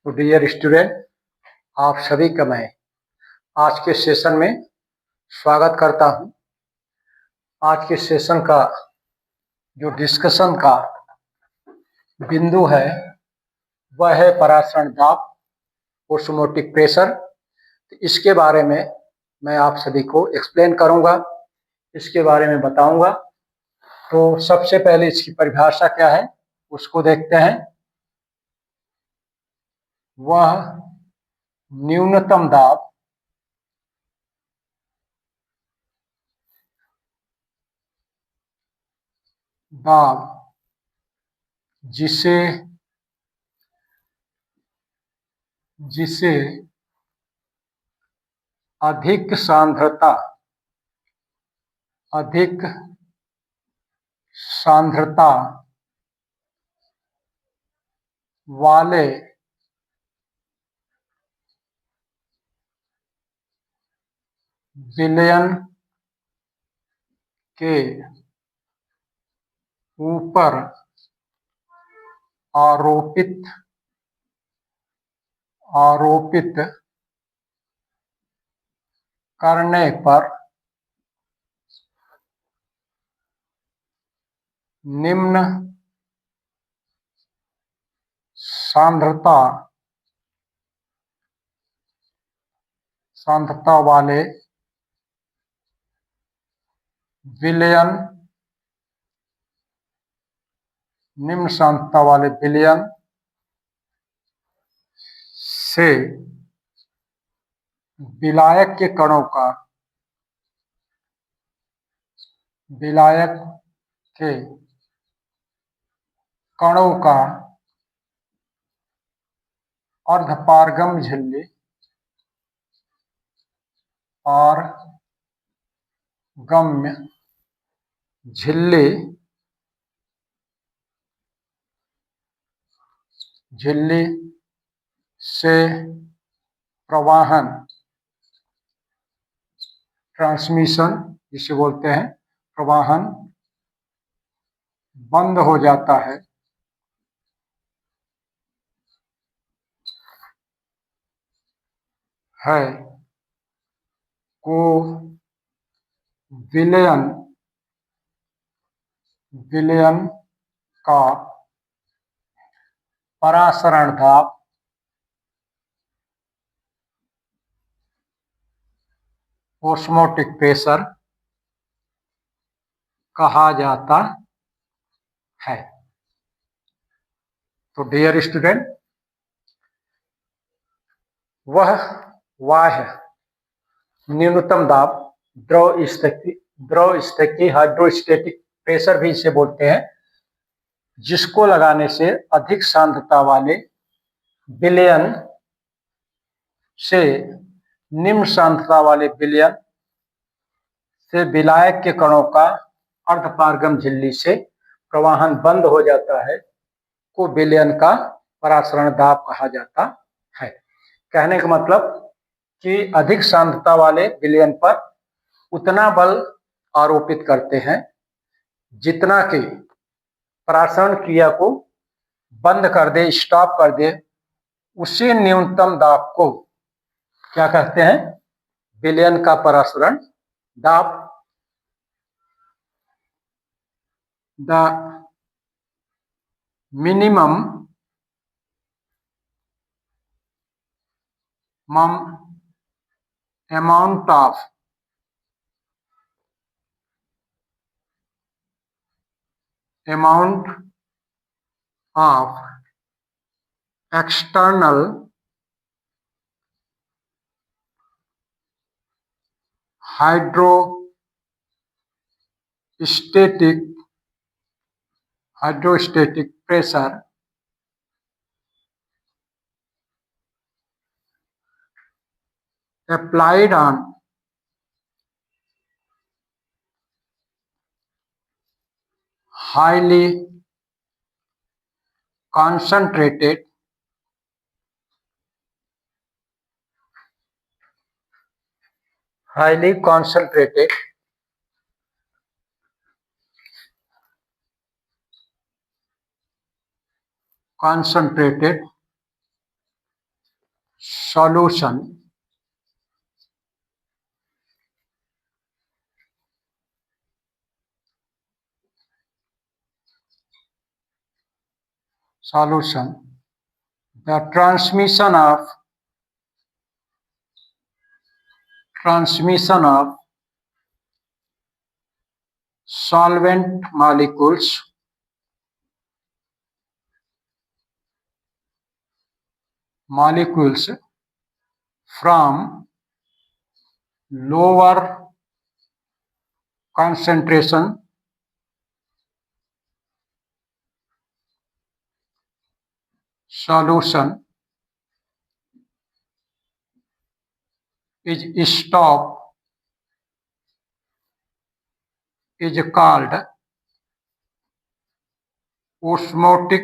तो dear student, आप सभी का मैं आज के सेशन में स्वागत करता हूं। आज के सेशन का जो डिस्कशन का बिंदु है वह है परासरण दाब, ओस्मोटिक प्रेशर। तो इसके बारे में मैं आप सभी को एक्सप्लेन करूंगा, इसके बारे में बताऊंगा। तो सबसे पहले इसकी परिभाषा क्या है उसको देखते हैं। वह न्यूनतम दाब जिसे जिसे अधिक सांद्रता वाले विलयन के ऊपर आरोपित करने पर निम्न सांद्रता वाले विलयन से विलायक के कणों का अर्धपारगम्य झिल्ली से प्रवाहन ट्रांसमिशन जिसे बोलते हैं, प्रवाहन बंद हो जाता है को विलयन का परासरण दाब ओस्मोटिक प्रेशर कहा जाता है। तो डियर स्टूडेंट, वह बाह्य न्यूनतम दाब द्रव स्थिति हाइड्रोस्टेटिक प्रेशर भी इसे बोलते हैं, जिसको लगाने से अधिक सांद्रता वाले विलयन से निम्न सांद्रता वाले विलयन से विलायक के कणों का अर्धपारगम झिल्ली से प्रवाहन बंद हो जाता है को विलयन का परासरण दाब कहा जाता है। कहने का मतलब कि अधिक सांद्रता वाले विलयन पर उतना बल आरोपित करते हैं जितना कि परासरण क्रिया को बंद कर दे, स्टॉप कर दे। उसी न्यूनतम दाब को क्या कहते हैं? विलयन का परासरण दाब। The minimum amount of external hydrostatic pressure applied on highly concentrated solution the transmission of solvent molecules from lower concentration solution is called osmotic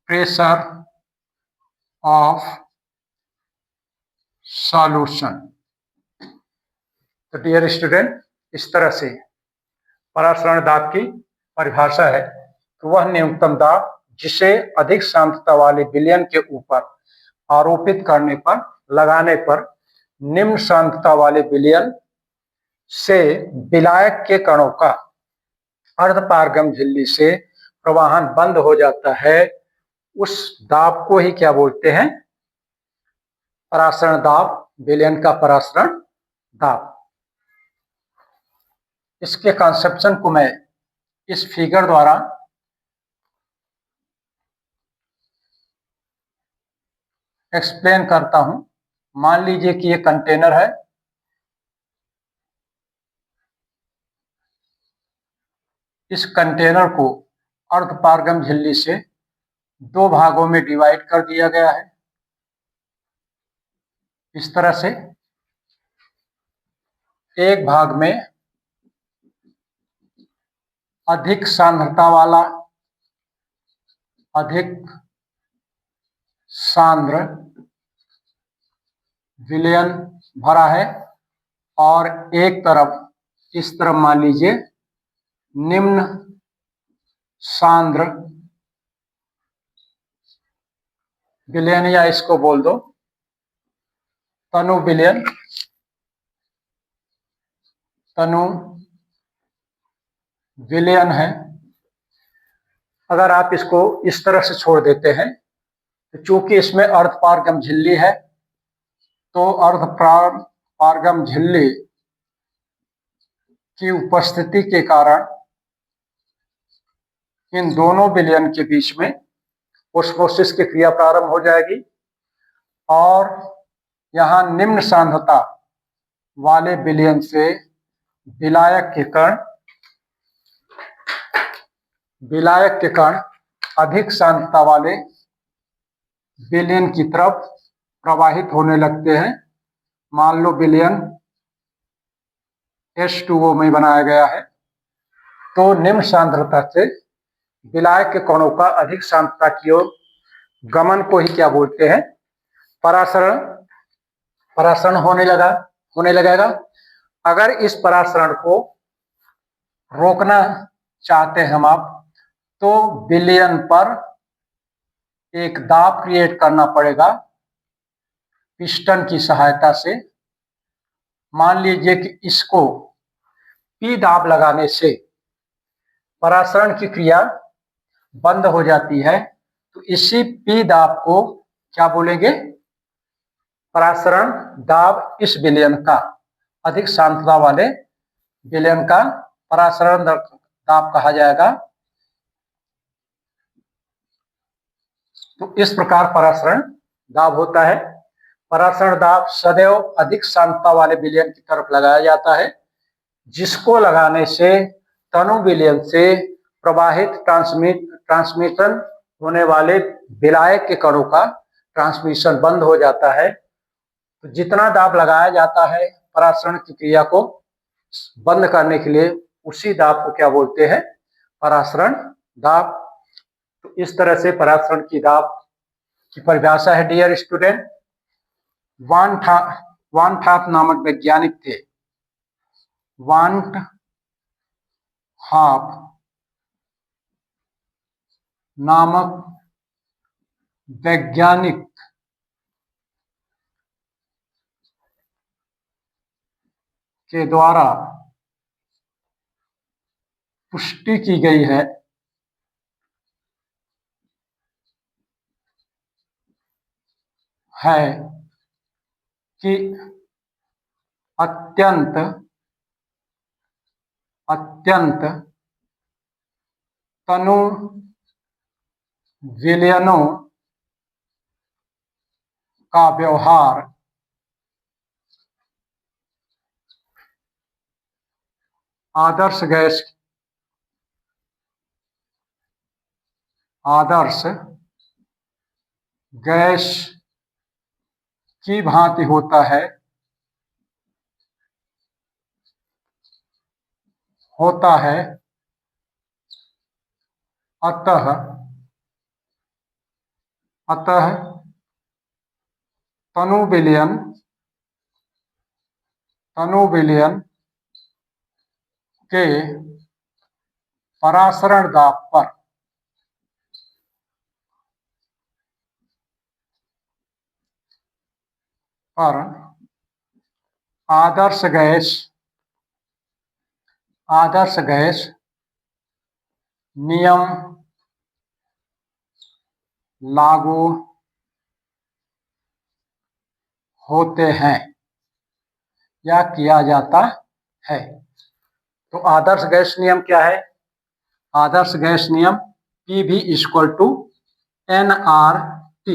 pressure of solution। तो डियर स्टूडेंट, इस तरह से परासरण दाब की परिभाषा है कि वह न्यूनतम दाब जिसे अधिक सांद्रता वाले विलयन के ऊपर आरोपित करने पर लगाने पर निम्न सांद्रता वाले विलयन से विलायक के कणों का अर्धपारगम झिल्ली से प्रवाहन बंद हो जाता है, उस दाब को ही क्या बोलते हैं? परासरण दाब, विलयन का परासरण दाब। इसके कंसेप्शन को मैं इस फिगर द्वारा एक्सप्लेन करता हूं। मान लीजिए कि ये कंटेनर है, इस कंटेनर को अर्धपारगम झिल्ली से दो भागों में डिवाइड कर दिया गया है। इस तरह से एक भाग में अधिक सांद्रता वाला, अधिक सांद्र विलयन भरा है और एक तरफ इस तरफ मान लीजिए निम्न सांद्र विलयन, या इसको बोल दो तनु विलयन, तनु विलयन है। अगर आप इसको इस तरह से छोड़ देते हैं तो चूंकि इसमें अर्धपारगम झिल्ली है, तो अर्धपारगम झिल्ली की उपस्थिति के कारण इन दोनों विलयन के बीच में ओस्मोसिस की क्रिया प्रारंभ हो जाएगी और यहां निम्न सांद्रता वाले विलयन से विलायक के कण अधिक सांद्रता वाले विलयन की तरफ प्रवाहित होने लगते हैं। मान लो विलयन H2O में बनाया गया है, तो निम्न सांद्रता से विलायक के कणों का अधिक सांद्रता की ओर गमन को ही क्या बोलते हैं? परासरण होने लगेगा। अगर इस परासरण को रोकना चाहते हैं हम आप, तो विलयन पर एक दाब क्रिएट करना पड़ेगा पिस्टन की सहायता से। मान लीजिए कि इसको P दाब लगाने से परासरण की क्रिया बंद हो जाती है, तो इसी P दाब को क्या बोलेंगे? परासरण दाब। इस विलयन का, अधिक सांद्रता वाले विलयन का परासरण दाब कहा जाएगा। तो इस प्रकार परासरण दाब होता है। परासरण दाब सदैव अधिक सांद्रता वाले विलयन की तरफ लगाया जाता है, जिसको लगाने से तनु विलयन से प्रवाहित ट्रांसमिशन होने वाले विलायक के कणों का ट्रांसमिशन बंद हो जाता है। तो जितना दाब लगाया जाता है परासरण की क्रिया को बंद करने के लिए, उसी दाब को क्या बोलते हैं? परासरण दाब। तो इस तरह से परासरण की दाब की परिभाषा है। डियर स्टूडेंट, वान हाफ नामक वैज्ञानिक थे। वान हाफ नामक वैज्ञानिक के द्वारा पुष्टि की गई है कि अत्यंत तनु विलयनों का व्यवहार आदर्श गैस की भांति होता है अतः तनु विलयन के परासरण दाब पर आदर्श गैस नियम लागू होते हैं या किया जाता है। तो आदर्श गैस नियम क्या है? आदर्श गैस नियम PV = nRT।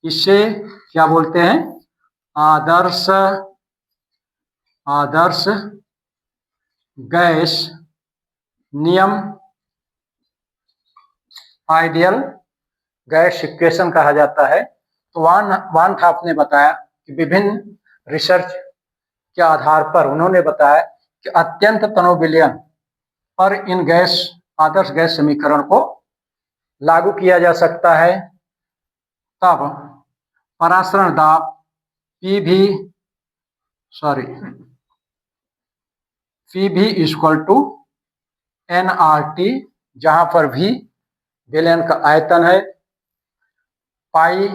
इसे क्या बोलते हैं? आदर्श गैस नियम, आइडियल गैस इक्वेशन कहा जाता है। तो वान थाप ने बताया कि विभिन्न रिसर्च के आधार पर उन्होंने बताया कि अत्यंत तनु विलयन पर इन आदर्श गैस समीकरण को लागू किया जा सकता है। तब परासरण दाब PV = nRT, जहां पर V विलयन का आयतन है, पाई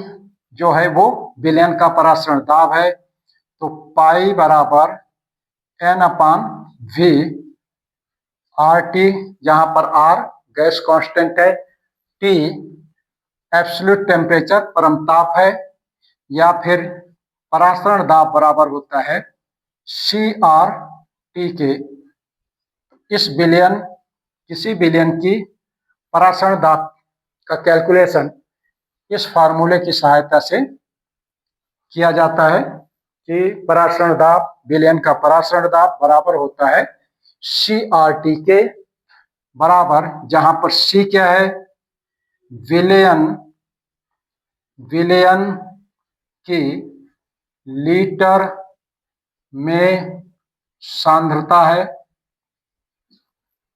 जो है वो विलयन का परासरण दाब है। तो पाई बराबर N/V, RT जहां पर R गैस कांस्टेंट है, T एब्सोल्यूट टेम्परेचर परमताप है, या फिर परासरण दाब बराबर होता है CRT के। किसी विलयन की परासरण दाब का कैलकुलेशन इस फार्मूले की सहायता से किया जाता है कि परासरण दाब, विलयन का परासरण दाब बराबर होता है CRT के बराबर, जहां पर C क्या है? विलयन की लीटर में सांद्रता है,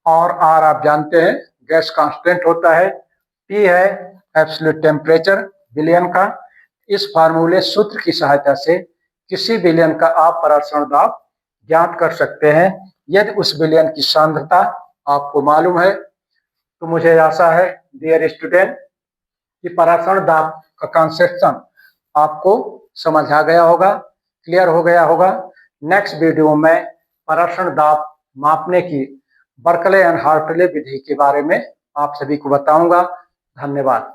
और R आप जानते हैं गैस कांस्टेंट होता है, T है एब्सोल्यूट टेम्परेचर विलयन का। इस फार्मूले सूत्र की सहायता से किसी विलयन का आप परासरण दाब ज्ञात कर सकते हैं यदि उस विलयन की सांद्रता आपको मालूम है। तो मुझे आशा है डियर स्टूडेंट कि परासरण दाब का कंसेप्शन आपको समझ आ गया होगा, क्लियर हो गया होगा। नेक्स्ट वीडियो में परासरण दाब मापने की बर्कले एंड हार्टले विधि के बारे में आप सभी को बताऊंगा। धन्यवाद।